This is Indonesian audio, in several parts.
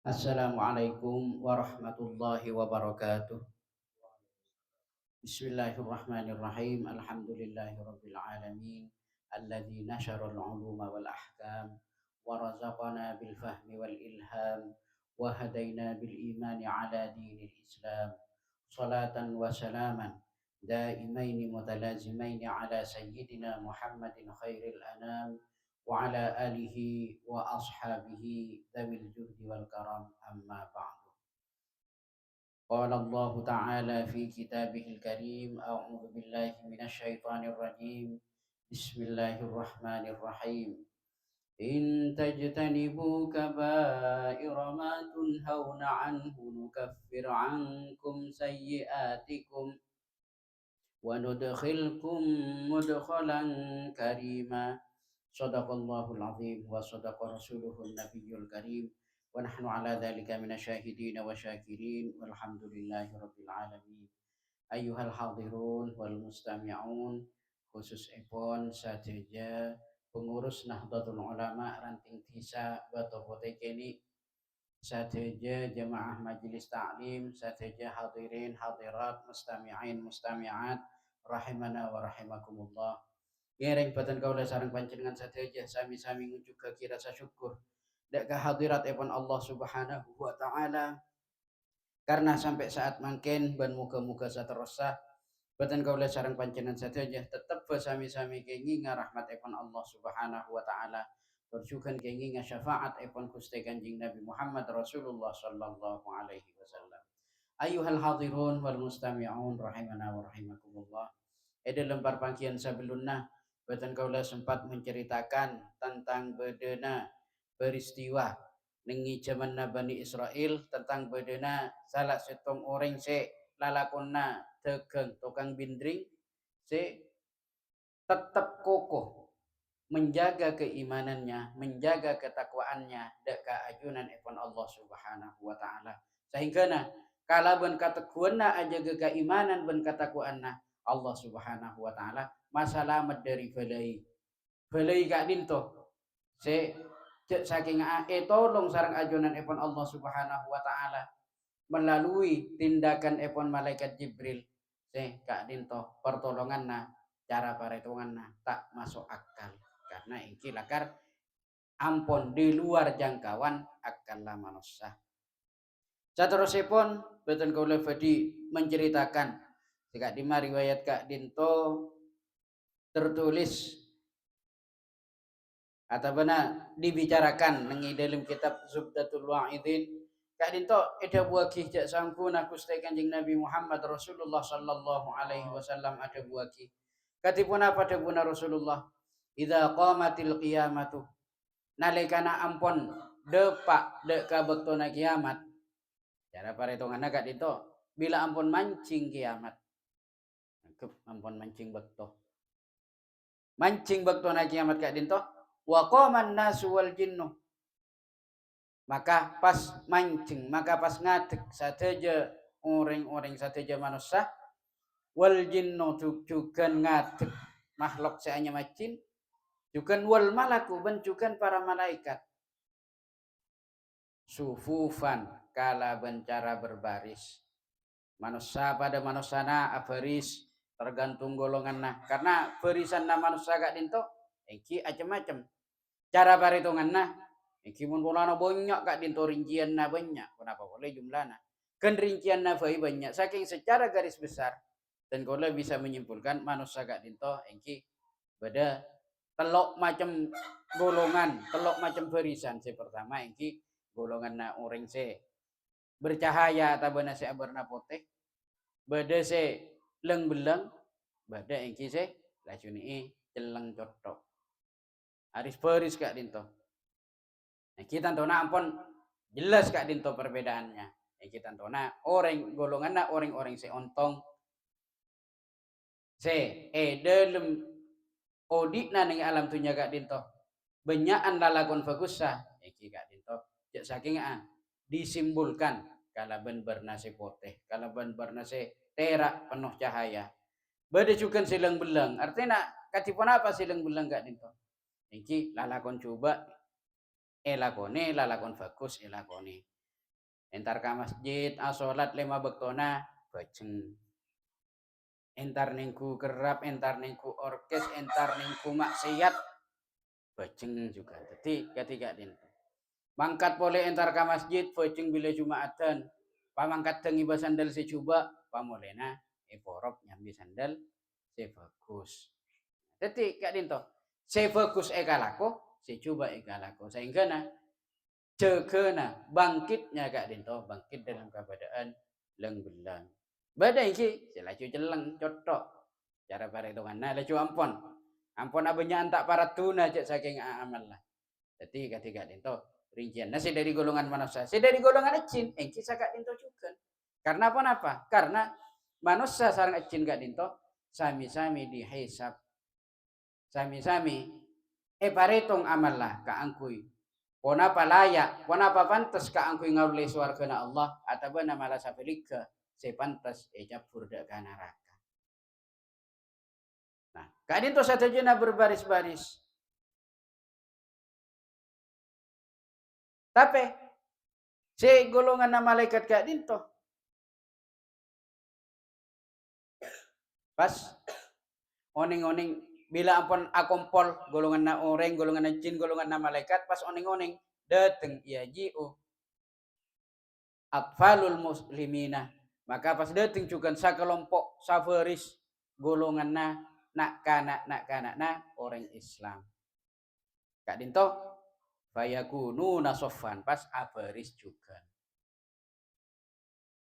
Assalamualaikum warahmatullahi wabarakatuh. Bismillahirrahmanirrahim. Alhamdulillahirabbil alamin. Alladzi nasyara al-'uluma wal ahkam wa razaqana bil fahmi wal ilham wa hadaina bil imani ala dinil Islam. Salatan wa salaman daimaini mutalazimaini ala sayyidina Muhammadin khairil anam wa ala alihi wa ashabihi dzawil juhdi wal karam amma ba'd. قال الله تعالى في كتابه الكريم أعوذ بالله من الشيطان الرجيم بسم الله الرحمن الرحيم إن تجتنبوا كبائر ما تنهون عنه نكفر عنكم سيئاتكم وندخلكم مدخلا كريما صدق الله العظيم وصدق رسوله النبي الكريم ونحن على ذلك من الشاهدين والشاكرين والحمد لله رب العالمين. أيها الحاضرون والمستمعون, khusus epon sateja pengurus Nahdlatul Ulama ranting tisa Batobote kini, sateja jemaah majelis taklim, sateja hadirin hadirat mustami'in mustami'at rahimana wa rahimakumullah. Ngereng patan kaula sareng panjenengan sateja sami-sami ngujuk ke rasa syukur dak kehadirat epon Allah Subhanahu wa taala, karena sampai saat mangken ban muka-muka saterusah batan kaula sareng panjenengan sateja tetep sami-sami kengi ngarahmat epon Allah Subhanahu wa taala, bersyukur kengi syafaat epon Gusti Kanjeng Nabi Muhammad Rasulullah sallallahu alaihi wasallam. Ayuhal hadirun wal mustami'un rahimana wa rahimakumullah. Dalam perpangkian sebelumnya batan kaula sempat menceritakan tentang bedena peristiwa nengi zaman Bani Israel, tentang bedena salah setong orang se lalakonna tegeng tukang bindring se tetap kokoh menjaga keimanannya, menjaga ketakwaannya deka ajunan epon Allah Subhanahu wa taala. Sehingga kala ben kateguanna aja keimanan ben ketakwaanna Allah Subhanahu wa taala masalamat dari balai. Balai kak dinto se saking tolong sarang ajunan epon Allah Subhanahu wa taala melalui tindakan epon malaikat Jibril se kak dinto pertolonganna cara paretonganna tak masuk akal karena iki lakar ampon di luar jangkauan akal manusia. Saterusipun beten kaula badhe menceritakan jika di riwayat Kak Dinto tertulis atau benar dibicarakan nengi dalam kitab Zubdatul Wa'idin. Kak Dinto ada buaki jak sangkuna Gusti Kanjeng Nabi Muhammad Rasulullah sallallahu alaihi wasallam ada buaki. Katipun apa debuna Rasulullah? Idza qamatil qiyamatu, nalikana ampon depak dek kabektona kiamat. Cara paretonganna Kak Dinto, bila ampun mancing kiamat. Ampun mancing bekto. Mancing bektona kiamat Kak Dinto, wa qaman nasu wal jinnu. Maka pas mancing, maka pas ngadeg sateja orang-orang sateja manusia wal jinnu juga ngadeg makhluk seanya macin juga wal malaku ben juga para malaikat sufufan kala bencara berbaris manusia pada manusia abaris tergantung golongan karena barisan manusia Kak Dinto iki macam-macam cara paritungan iki mun polana banyak Kak Dinto rincian banyak kenapa boleh jumlahnya kan rincian banyak saking secara garis besar dan kalau bisa menyimpulkan manusia Kak Dinto iki beda telok macam golongan telok macam barisan si pertama iki golongan orang se bercahaya atau benar se berna putih beda se leng beleng beda iki se lacuni celeng cotok aris baris Kak Dinto. Nah, kita tona ampun jelas Kak Dinto perbedaannya. Kita tona orang golongan orang-orang se ontong se dalam odikna ning alam dunya Kak Dinto. Benyakan lalakon bagusah iki Kak Dinto. Jak saking disimbolkan kalaban bernase putih, kalaban bernase terak penuh cahaya. Beda juga silang belang. Artinya katipun apa silang belang Kak Dinto? Iki lalakon coba lakone lalakon bagus lakone. Entar ka masjid salat 5 bektona bajeng. Entar ningku kerap, entar ningku orkes, entar ningku maksiat bajeng juga. Jadi ketika dinto. Mangkat boleh entar ka masjid bajeng bila Jumatan. Pamangkat tengi basandal secoba pamolena eporop nyambi sandal sebagus. Jadi kak dinto. Sebagus ekalako, secoba ekalako. Sehingga na cegena bangkitnya kak dinto, bangkit dalam keadaan lengbelang. Badai ki, selacu jeleng cotok. Cara perhitungan. Nah, lacu ampon. Ampon abenya antak para tuna cek saking amal lah. Jadi ketika dinto rincian. Nah, dari golongan manusia. Dari golongan jin, engki sakak dinto juga. Karena apa? Karena manusia sarang jin kak dinto sami-sami dihisab. Sami-sami paretong amal lah kaangkui. Ponapa layak, ponapa pantas kaangkui ngaulai swargana Allah atau nama la sapelika sepantas ejabur dak ka neraka. Nah, kadin to satajana berbaris-baris. Tapi si golongan na malaikat kadin to pas oning-oning bila ampun akompol golongan na orang, golongan na jin, golongan na malaikat pas oning-oning dateng yaji'u atfalul muslimina. Maka pas dateng juga sakelompok safaris golongan nak kanak na orang Islam. Kak dinto fayakunu nasoffan pas abaris juga.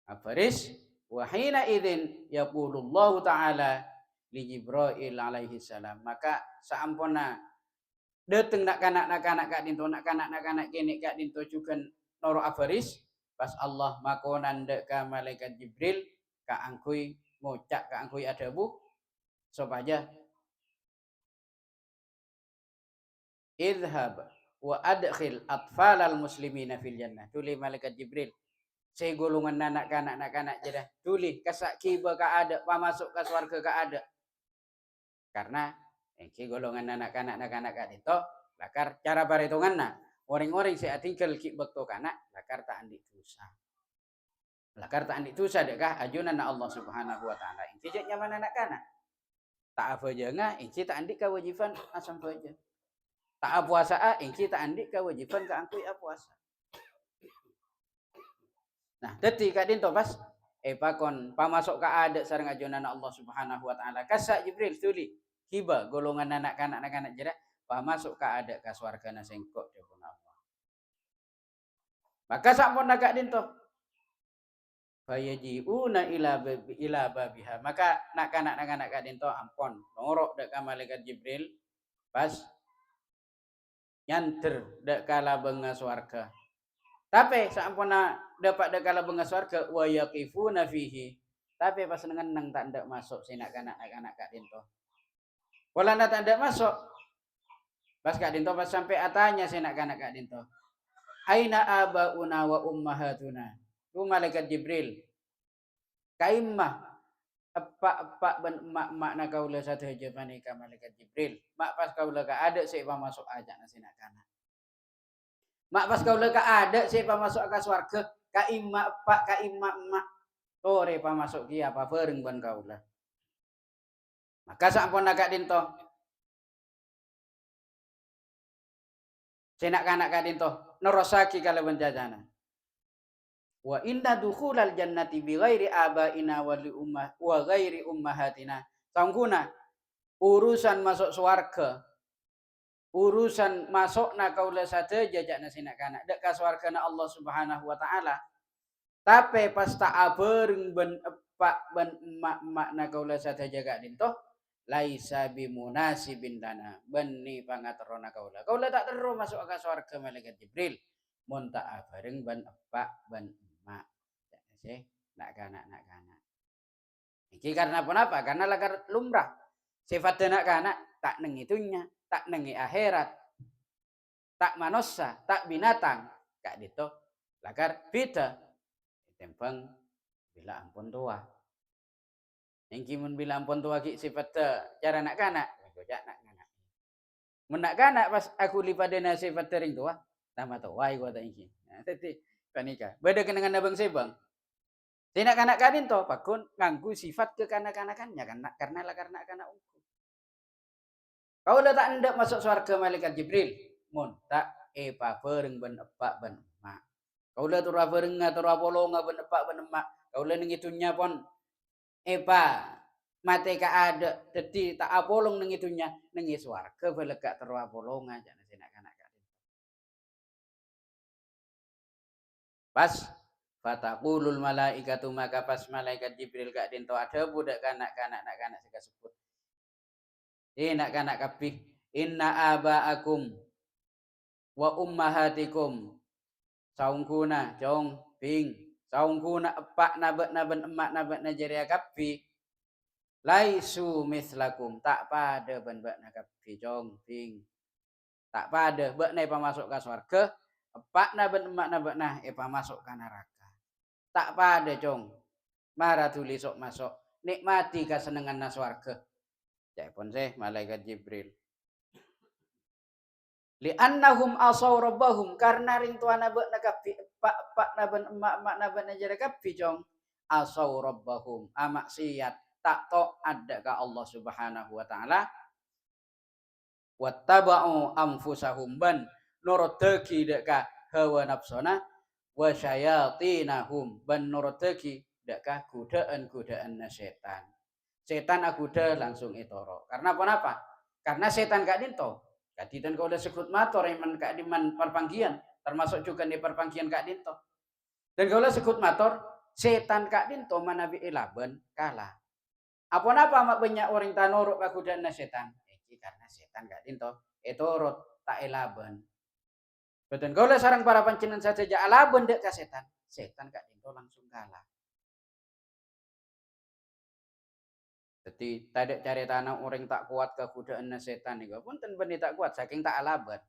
Abaris wahina idin yaqulullahu ta'ala li Jibril alaihi salam. Maka saampuna dateng nak kanak kak dinto nak kanak kene kak dinto juga noro abaris pas Allah makonan dek ka malaikat Jibril ka angkui ngocak ka angkui adabu supaya idhab wa adkhil atfalal muslimina fil jannah. Tuli malaikat Jibril saya golongan anak kanak jedah tuli kasak kiba ka ada pamasuk ke swarga ka ada. Karena engki golongan anak kanak kak dinto lakar cara perhitunganna orang-orang saya tinggal ki bekto kana lakar tak andi dosa. Lakar tak andi dosa dekah ajunan Allah Subhanahu wa taala. Inci jak nyaman anak kana. Tak apa jangan inci tak andi kewajiban asam saja. Tak puasa inci tak andi kewajiban ka angkui puasa. Nah, detik kak dinto pas pakon pamasuk ka ada sareng ajunan Allah Subhanahu wa taala. Kasa Jibril tuli hiba golongan anak kanak jera pamasuk ka ada ka swargana sengkok dipun Allah. Maka sampun kak dinto fayajiuna ila babiha. Maka nak kanak kak dinto ampon norok dek ka malaikat Jibril pas nyanter dek kala benga swarga. Tapi sampuna dapat dek kala benga swarga wa yaqifuna fihi. Tapi pas nang tak ndak masuk sinak kanak kak dinto. Wala tak ndak masuk. Pas kak dinto pas sampai atanya sinak kanak kak dinto. Aina abauna wa ummahatuna. Tu malaikat Jibril. Kaimah epak ben mak na kaula satu hajabane ka malaikat Jibril. Mak pas kaula ka ada saya masuk aja nasi nak kana. Mak pas kaula ka ada saya masuk ke swarga ka imma epak ka imma emak. Tore pa masuk ki apa bareng ban kaula. Maka sampun agak dinto. Senak kanak ka dinto nerosaki kalawan jajana. Wa inna dukhulal jannati bi ghairi abaina wa li ummah wa ghairi ummahatina. Sangguna urusan masuk swarga. Urusan masukna kaula saja jajakna sinak kana dek ka swargana Allah Subhanahu wa taala. Tapi pas tak abeureng ben epak ben emak na kaula saja jaga dintoh laisa bimunasibin lana benni pangaterona kaula. Kaula tak terus masuk ke swarga malaikat Jibril. Mun tak abeureng ben epak ben mak. Sih, nak kana. Iki karena apa? Karena lakar lumrah. Sifat anak kana tak neng itunya, tak nengi akhirat. Tak manusia, tak binatang. Kak dito lakar beda. Tempang bila ampun tua. Engki mun bila ampun tua ki sifat cara nak kana, gojak nak kana. Mun nak kana pas aku lipadena sifat tering tua, nama tua gua ta engki. Nah, jadi panika. Beda dengan abang sebang. Tidak kanak kadin to pakun nganggu sifat kekanak-kanakannya karena kanak ungu. Kau dah tak hendak masuk surga malaikat Jibril. Mun tak epa bereng ben epak ben emak. Kau dah turah bereng turah bolonga ben epak ben emak. Kau dah nengitunya pon epa mate ka ada jadi tak apolong nengitunya nengi surga belegak turah bolonga jangan sinak kanak kadin. Pas fataqulul malaikatu maka pas malaikat Jibril gak dinto ada budak kanak-kanak sega sebut. Nak kanak kabeh inna abaakum wa ummahatikum saungkuna jong ping saungkuna epak naben emak naben najaria kabeh laisu mislakum tak pada ben na kabeh jong ping tak pada bek na masuk ke surga epak naben emak naben nah masuk ke neraka tak pada jong mara tulis sok masuk nikmati kesenangan na surga pun sih malaikat Jibril li'annahum asaw rabbahum karena ring tuana be na kapi pak naben emak naben najara kapi jong asaw rabbahum amaksiat tak to ada ka Allah Subhanahu wa taala wattaba'u anfusahum ban nuruteki dek ka hawa nafsona wa syayatinahum ban nuruteki dek ka godaan setan aguda langsung itoro karena apa karena setan gak dinto jadi dan kalau sebut mator iman kak diman perpanggian termasuk juga di perpanggian kak dinto dan kalau sebut mator setan kak dinto manabi ilaben kalah apa mak banyak orang tanuruk aku dan setan karena setan kak dinto etorot tak ilaben betul kalau sarang para pancinan saja alaben dek ke setan kak dinto langsung kalah. Jadi tidak cari tanah orang tak kuat kekudaan setan itu pun benih tak kuat saking tak alaban.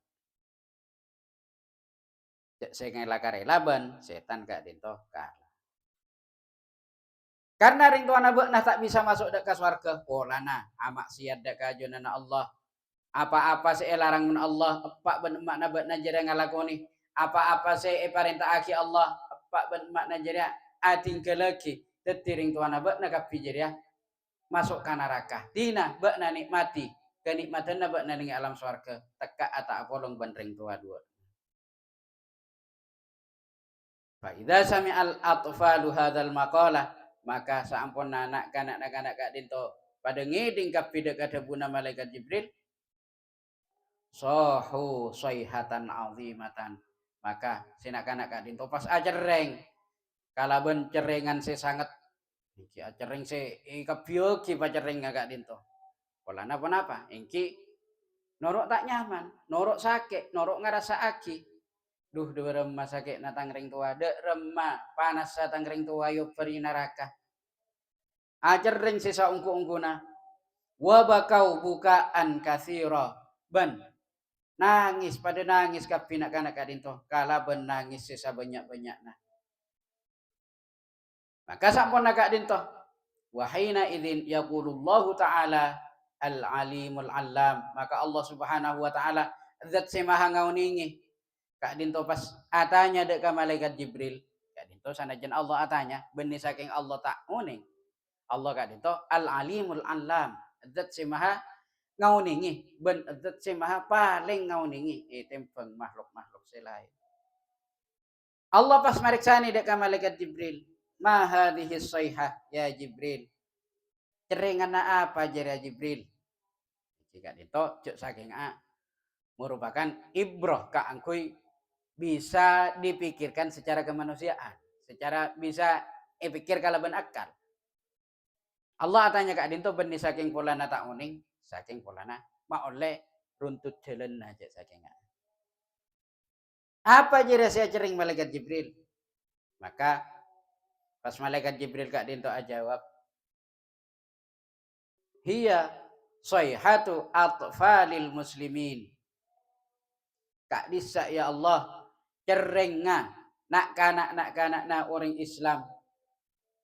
Saking lakar alaban setan gak dinto kalah. Karena ring tuan anak nah tak bisa masuk ke surga. Oh lana amaksiat dak kajunan Allah. Apa-apa saya larang men Allah, apa ben mak nabat najara ngalakoni. Apa-apa saya perintah aki Allah, apa ben mak najara atingkel lagi. Dadi ring tuan anak nak kapijer masuk ke neraka. Tina bak na nikmati kenikmatan na bak na ning alam swarga teka ata apolong bandring tua dua. Fa idza sami'al atfalu hadzal maqalah maka saampun anak kanak-kanak kak dinto pada ngiding kapide kadebuna malaikat Jibril sahu sayhatan azimatan maka sinak-kanak kak dinto pas acereng kalaben cerengan se sangat iki acereng se kabiogi pacereng kak dinto. Pola napa-napa, engki norok tak nyaman, norok sakit, norok ngerasa aki. Duh dua remah sakit na tangring tua, dek remah panas sa tangring tua yuk peri neraka. Ajar ring sisa ungku-ungkuna. Wabakau bukaan kathira. Ben, nangis pada nangis kapinak kanak kadinto. Kala ben nangis sisa banyak-banyak nah. Maka sampun nak dinto. Wahina idzin yaqulullahu ta'ala al-alimul allam maka Allah Subhanahu wa taala zat semaha ngauningi kak dinto pas atanya dek ka malaikat Jibril kak dinto sanajan Allah atanya benih saking Allah tak uning Allah kak dinto al-alimul allam zat semaha ngauningi ben zat semaha paling ngauningi tempeng makhluk-makhluk selain Allah pas mariksani dek ka malaikat Jibril ma hadhihi sayhah ya Jibril ceringan apa jari Jibril jika itu cuk saking merupakan ibroh ka angkui bisa dipikirkan secara kemanusiaan secara bisa pikir kalau ben akal Allah tanya kak dinto benih saking polana tak uning saking polana ma oleh runtut jalan aja saking apa jari saya cering malaikat Jibril maka pas malaikat Jibril kak dinto jawab hiya sayhatu atfalil muslimin kak disa ya Allah cerenga nak kanak na orang Islam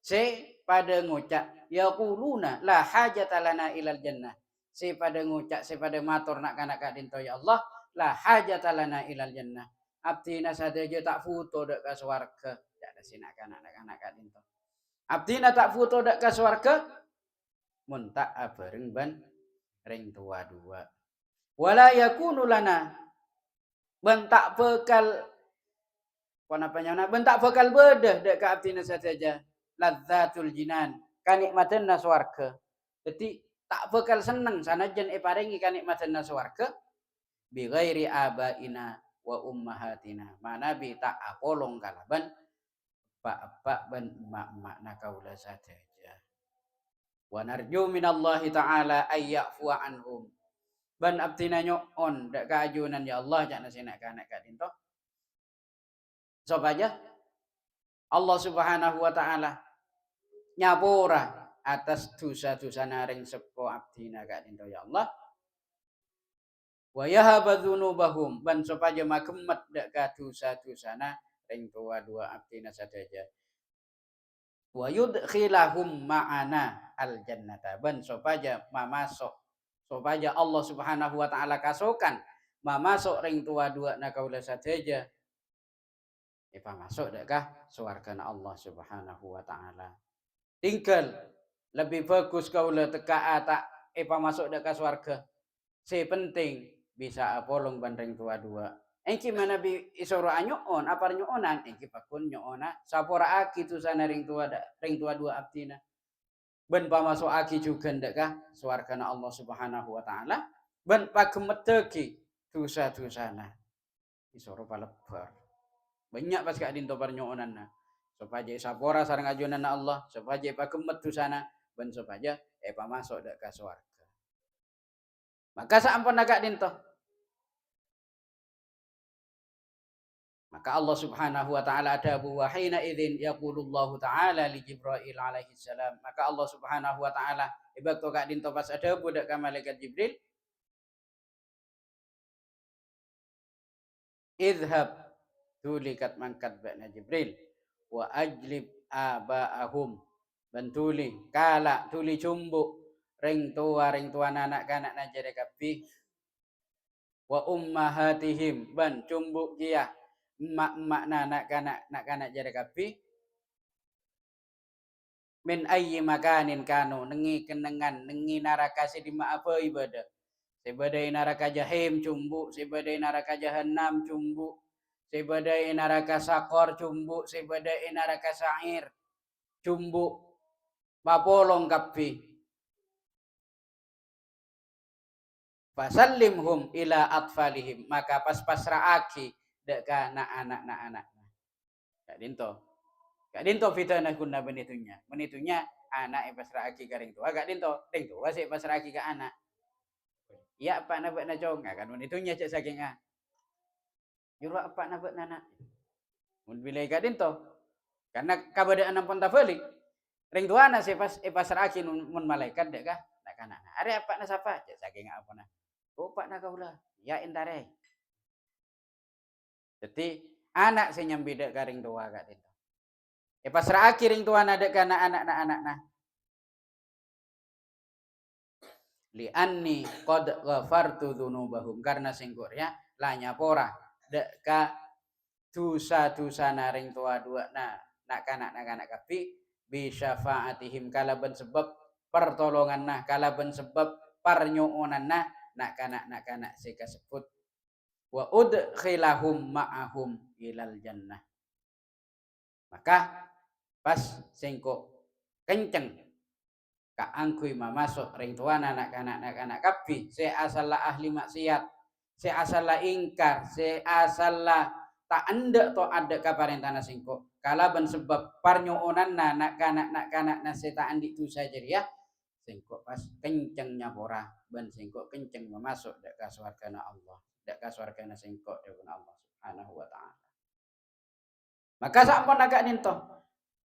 se pada ngucap yaquluna la hajata lana ilal jannah se pada ngucap se pada matur nak kanak kak dinto ya Allah la hajata lana ilal jannah abdina sadeja tak foto dek ka swarga. Dak ada sinak anak-anak kak dinto. Abdina tak foto dek ka swarga mun tak abareng ban ring tua dua. Wala yakunu lana bentak bekal panapanya bentak bekal bedah dek ka abdina sadeja ladzatul jinan kanikmatanna swarga. Jadi tak bekal seneng sanajan paringi kanikmatanna swarga bi ghairi abaina wa ummahatina. Mana bi tak apolong kalaban pak ban emak-emak nakaula sadeja. Wa narju minallahi ta'ala ayyafu anhum. Ban abdina nyoon dak kaajunan ya Allah jangan sinak kanak kadinto. Supaya Allah Subhanahu wa taala nyapura atas dosa-dosa naring sepo abdina kadinto ya Allah. Wa yahaba dzunubahum ban supaya magemet dak ka dosa-dosana ring tua dua abdina sadeja. Wa yudkhilahum ma'ana al jannata ban supaya mamasuk supaya Allah Subhanahu wa taala kasukan mamasuk ring tua dua na kaula sadeja masuk dekkah swargana Allah Subhanahu wa taala. Tinggal lebih bagus kaula teka tak masuk dekkah swarga. Si penting bisa apolong bandring tua dua. Engki mana bi isoro anyoon apar nyoonan engki pakun nyoona sapora aki tu sana ring tua dua abdina. Ben pamasuk aki juga ndekah swargana Allah Subhanahu wa taala. Ben pagemeteki dosa-dosana. Isoro palebar. Banyak pas kak dinto parnyoonanna. Supaya sapora sareng ajunan Allah, supaya pagemet dosana ben supaya pamasuk dekah swarga. Maka saampun agak dinto. Maka Allah Subhanahu wa taala adabu wa hina idzin yaqulullahu taala li Jibril alaihi salam. Maka Allah Subhanahu wa taala ibak to kak dinto pas adabu dak ka malaikat Jibril. Idhab tulikat mangkat ba'na Jibril wa ajlib aba'ahum bantuli kala tuli cumbu ring tua anak kanak najare kabeh wa ummahatihim ban cumbu dia emak-emak nak kanak jare kabeh min ayyi makanin kanu nengi kenengan nengi naraka sidima apa ibadah sebadai neraka jahim cumbu sebadai neraka jahanam cumbu sebadai neraka sakor cumbu sebadai neraka sa'ir cumbu mapolong kabeh fasallimhum ila atfalihim maka pas pasraaki dek kana anak Kak dinto fitnah kunna benitunya anak pasraaki ka ring tua Kak dinto ring tua sih pasraaki ka anak ya apa na na jong kan benitunya cek saking juru apa na nana mun bilay Kak dinto karena kabadaan pun tafalik ring tua na sih pasraaki mun malaikat dek ka nak kana are apa na sapa cek saking apa na pak na kaula ya intare jadi anak sing nyambi dek ka ring tua Kak dinto pasraaki ring tua na dek kana anak na li anni qad ghafartu dzunubahum karena singkur ya la nyapora dek ka dosa-dosa naring tua dua nak kanak kabeh bi syafaatihim kalaban sebab pertolongan kalaban sebab parnyoonan nak kanak si kasebut wa udkhilahum ma'ahum ilal jannah maka pas singko kenceng kaangkuy mamasuk ring tuana anak kabeh se asalla ahli maksiat se asalla ingkar se asalla tak anda to ada kaparentana singko kalaban sebab parnyoonanna nak kanak nase tak andi tu saja ya singko pas kencengnya pora ban singko kenceng mamasuk dak ka swargana Allah dak ka swargana singko deun Allah Subhanahu wa taala maka sampun agak ninto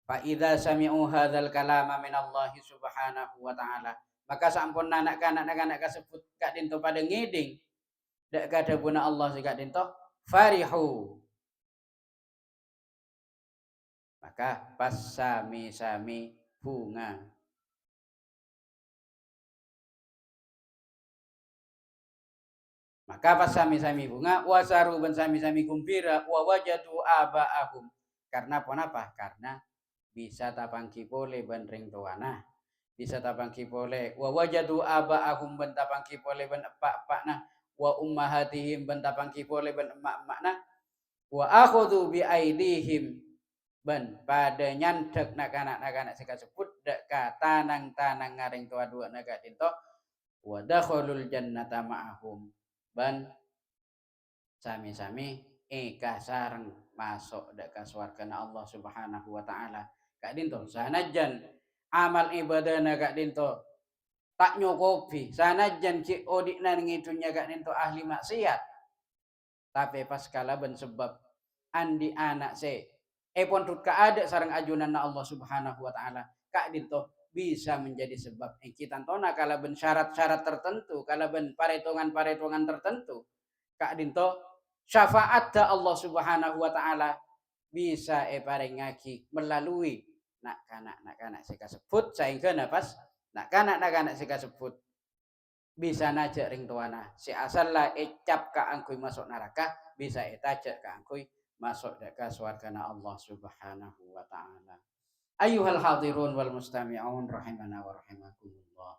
fa idza sami'u hadzal kalama min Allah Subhanahu wa taala maka sampun anak kasebut kak dinto pada ngiding dak kadabuna Allah si kak dinto farihu maka pas sami bunga Maka pas sami-sami bunga, wasaru ben sami-sami kumpira, wa wajadu aba'ahum. Karena apa? Karena bisa tapangki pole ben ring tuana. Bisa tapangki pole wa wajadu aba'ahum ben tapangki pole ben epak-epakna wa ummahatihim ben tapangki pole ben emak-emakna wa akhudhu bi aidihim ben pada nyantek nak anak sika sebut dak ka tanang-tanang ngaring tua dua naga dinto wa dakhalul jannata ma'ahum ban sami-sami eka sareng masuk dak ka swargana Allah Subhanahu wa taala. Kak dinto sanajan amal ibadahna kak dinto tak nyokopi sanajan ki odikna ngitunya kak dinto ahli maksiat. Tapi pas kala ben sebab andi anak se pon tut ka ada sareng ajunan Allah Subhanahu wa taala. Kak dinto bisa menjadi sebab kita tona kala ben syarat-syarat tertentu, kala ben paretongan-paretongan tertentu. Kak dinto syafaat da Allah Subhanahu wa taala bisa parengaki melalui nak kanak sika sebut sehingga napas nak kanak sika sebut bisa najak ring tuana si asal lah ecap ka angkui masuk neraka bisa etajak ka angkui masuk deka swargana Allah Subhanahu wa taala. Ayyuhal hadirun wal mustami'un rahimana wa rahimakumullah.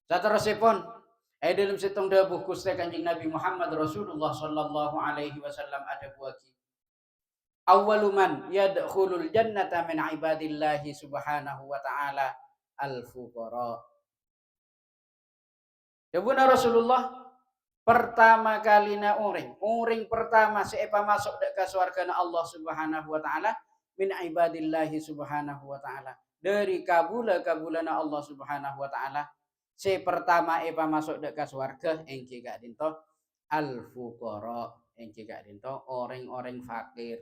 Saterusipun dalam situng dawuh Gusti Kanjeng Nabi Muhammad Rasulullah sallallahu alaihi wasallam ada buaki. Awwalu man yadkhulul jannata min ibadillahi subhanahu wa ta'ala al-fuqara. Dawuhna Rasulullah pertama kalina uring pertama seepa masuk ke swargana Allah Subhanahu wa taala min ibadillahi subhanahu wa taala dari kabula-kabulana Allah Subhanahu wa taala si pertama epa masuk ke swarga engke gak dinto al fuqara engke gak dinto orang-orang fakir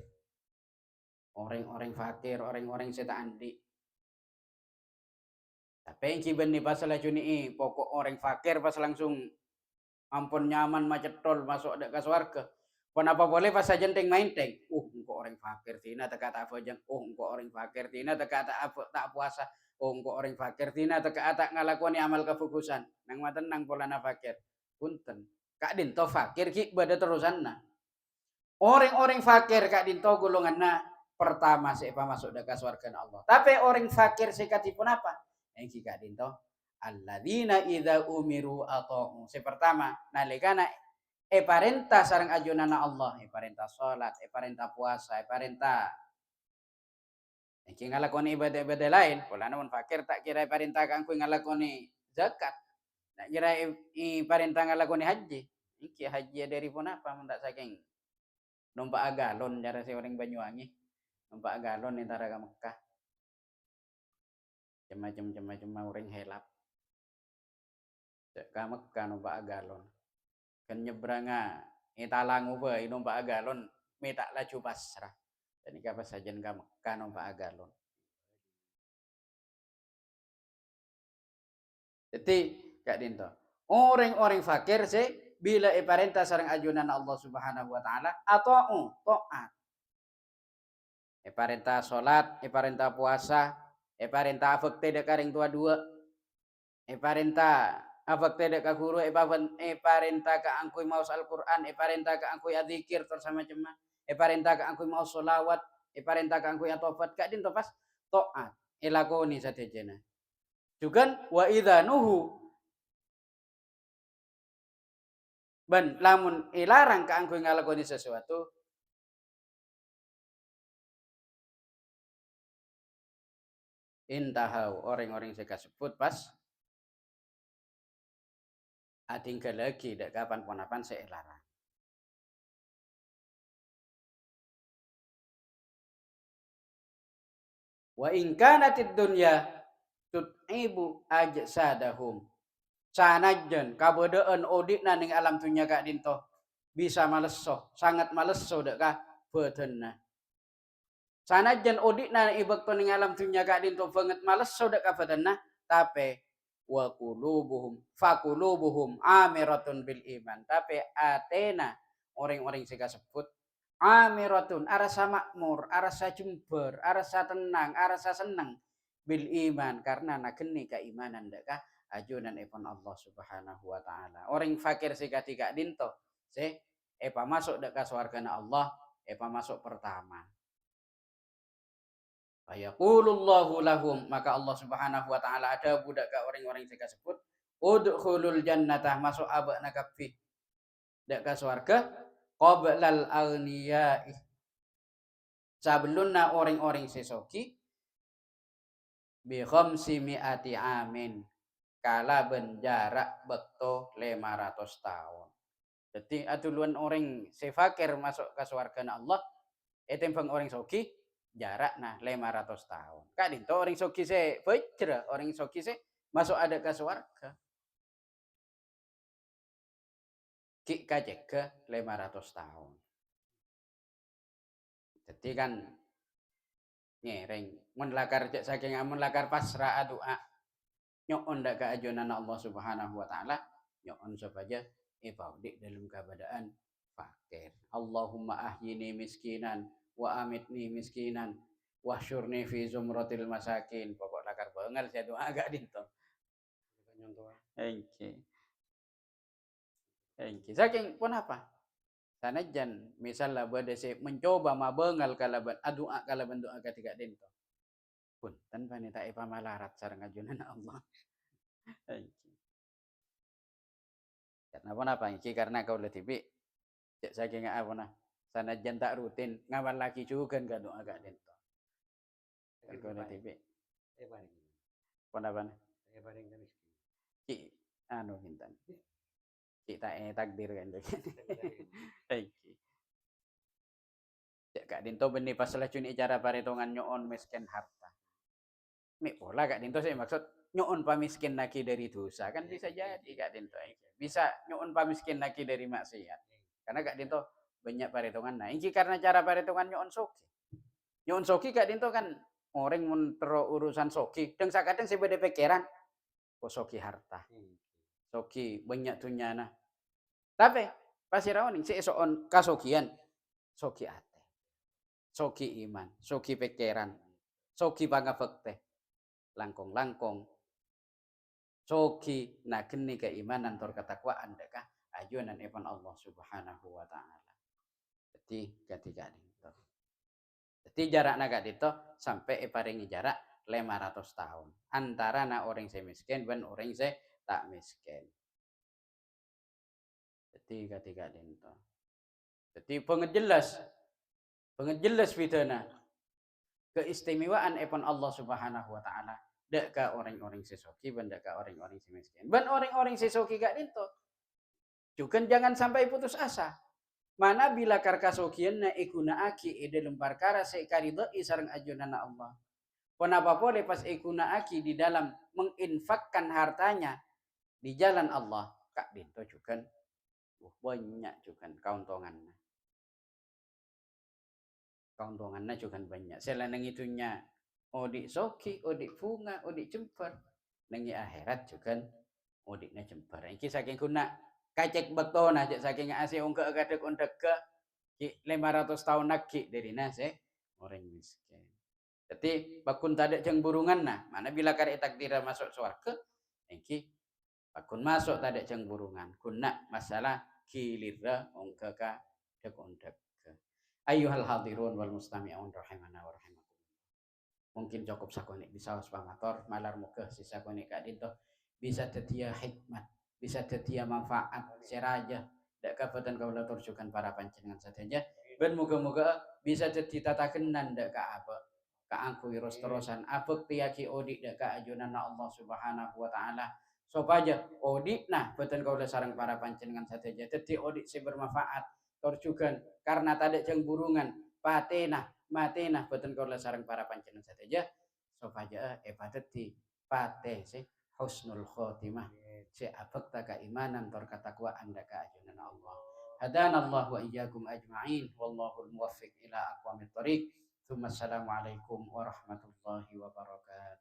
orang-orang seta andi tapi engke ben pas lajuni pokok orang fakir pas langsung ampun nyaman macet tol masuk ada ke swarga. Kenapa boleh pas saja teng main teng? Engko orang fakir tina teka tak apa jan. Engko orang fakir tina teka tak apa tak puasa. Engko orang fakir tina teka tak ngalakoni amal kefokusan. Nang maten nang polana fakir. Punten. Kak dinto fakir ki bada terusanna. Orang-orang fakir kak dinto golonganna pertama siapa masuk ke swarga Allah. Tapi orang fakir sikatipun apa? Engki kak dinto alladzina idza umiru ata'u. Pertama, nalikana parentah sareng ajonana Allah, parentah salat, parentah puasa, parentah iki ngalakoni ibadah-ibadah lain, pola namun fakir tak kira parentah kangku ngalakoni zakat. Tak kira parentah ngalakoni haji. Iki haji dari pun apa mun tak saking numpak agalon cara si orang Banyuwangi. Numpak agalon antara ke Mekah. Macam-macam orang helap. Ka Mekah numpak agalon. Kan nyebranga talangu be numpak agalon metak laju pasrah. Dan ika pas sajen ka Mekah numpak agalon. Jadi kak dinto. Orang-orang fakir se bila iparenta sareng ajunan Allah Subhanahu wa taala atau taat. Iparenta salat, iparenta puasa, iparenta afekte dekaring tua dua. Iparenta afekte dek ka guru iparenta ka angkui maus Al-Qur'an, iparenta ka angkui adzikir tersama cema. Iparenta ka angkui maus sholawat, iparenta ka angkui atofat kak dinto pas taat. Ilakoni satejana. Juga wa idza nuhu ban lamun ilarang ka angkui ngalakoni sesuatu intahau orang-orang saya sebut pas tinggal lagi dak kapan ponapan saya larang. Wa in kanatid dunya tut'ibu ajsadahum. Sanajan kabodeun odikna ning alam dunya kak dinto bisa maleso, sangat maleso dak ka beunna. Sanajan odikna ibekto ning alam dunya kak dinto banget maleso dak ka beunna, tapi wa qulubuhum faqulubuhum amiratun bil iman. Tapi atena orang-orang sing kasebut amiratun arasa makmur, arasa jember, arasa tenang, arasa seneng bil iman karena nageni keimanan dak ka ajunan ipun Allah Subhanahu wa taala. Orang fakir sikati gak dinto, se epa masuk dak ka swargana Allah, epa masuk pertama. Fayaqulullahu lahum, maka Allah Subhanahu wa taala ada budak ka orang-orang sing kasebut udkhulul jannatah, masuk abak nakapfi dak ka swarga qablal aghniyai, sabelunna orang-orang sesoki bi khamsi mi'ati amin, kala jarak bekto 500 tahun. Jadi atuluan orang sefakir masuk ke surga Allah, etempeng orang soki jarak nah 500 tahun. Kak dinto orang soki se bejra, orang soki se masuk ada ke surga. Ki kajek ke 500 tahun. Jadi kan ngereng mun lakar cek saking amun lakar pasrah doa nyon dak ka ajunan Allah Subhanahu wa taala, nyon saja ibaudi dalam keadaan fakir. Allahumma ahyini miskinan wa amitni miskinan wahsyurni fi zumratil masakin. Pokok lakar beungal saya doa agak dinto. Engke. Engke. Saking pun apa? Sanajan misalnya bade se mencoba mabeungal kalaban doa kalaban doa ketika dinto. Punten panita ipa malarat sareng ajunan Allah. Engke. Kenapa engke karena kau letibi cek saking apa nah sanajan tak rutin ngawan lagi juga kan doa agak dinto. Kau letibi. Pun apa? Ki anu hintan. Kita takdir kan Engke. Cek Kak Dinto benih pas lacun icara paritongan nyoon miskin harta. Mik pola Kak Dinto saya maksud nyoon pamiskin lagi dari dosa kan bisa jadi Kak Dinto. Bisa nyoon pamiskin lagi dari maksiat. Karena Kak Dinto banyak paritongan. Nah, ini karena cara paritongan nyoon soki. Nyoon soki Kak Dinto kan orang mun urusan soki. Dan sakadeng saya beda pikiran. Kok soki harta. Soki banyak tunyana. Tapi pasti rawan si esoon kasokian. Soki ate. Soki iman, soki pikiran, soki pangabekte, langkong-langkong, soki nageni keimanan tor ketakwaan dekah ajunan ipun Allah Subhanahu wa taala. Jadi ketika itu. Jadi jarak naga itu sampai iparingi jarak 500 tahun antara na orang saya miskin dan orang saya tak miskin. Jadi ketika itu. Jadi pengejelas pidana keistimewaan ipun Allah Subhanahu wa taala dak ka orang-orang sesoki ban dak ka orang-orang semiskin. Ban orang-orang sesoki gak dinto. Juga jangan sampai putus asa. Mana bila karkasokianna ikuna aki ide lempar kara sekarido isarang ajunan Allah. Kenapa boleh pas ikuna aki di dalam menginfakkan hartanya di jalan Allah. Kak dinto juga banyak juga keuntungannya. Keuntungannya juga banyak. Selain itunya odik soki, odik bunga, odik jemper. Nengi akhirat juga odiknya jemper. Iki saking guna kacek betona cek saking asih ungke kadek undek ke 500 tahun lagi dari nase orang miskin. Jadi bakun tadek jeng burungan nah, mana bila kare takdira masuk surga, iki bakun masuk tadek jeng burungan. Guna masalah kilira ungke ka dek undek. Ayyuhal hadirun wal mustami'un rahimana wa rahimakum. Mungkin cukup sakonik bisa waspamator malar muka sisa konik kak dinto bisa tetia hikmat, bisa tetia manfaat seraja dak kapatan kaula turjukan para panjenengan saja ben muga-muga bisa tetia tatakenan dak ka apa ka angku wiros terusan abek tiyaki odik dak ka ajunan Allah Subhanahu wa taala sopaja odik nah beten kaula sareng para panjenengan saja tetia odik si bermanfaat turjukan karena tadi jeng burungan patena matena boten kaula sareng para panjenengan saja supaya epateti pate si husnul khotimah si abekta keimanan tor katakwaan dak ajunan Allah. Hadana Allah wa iyyakum ajma'in wallahul muwaffiq ila aqwamit thoriq. Assalamualaikum warahmatullahi wabarakatuh.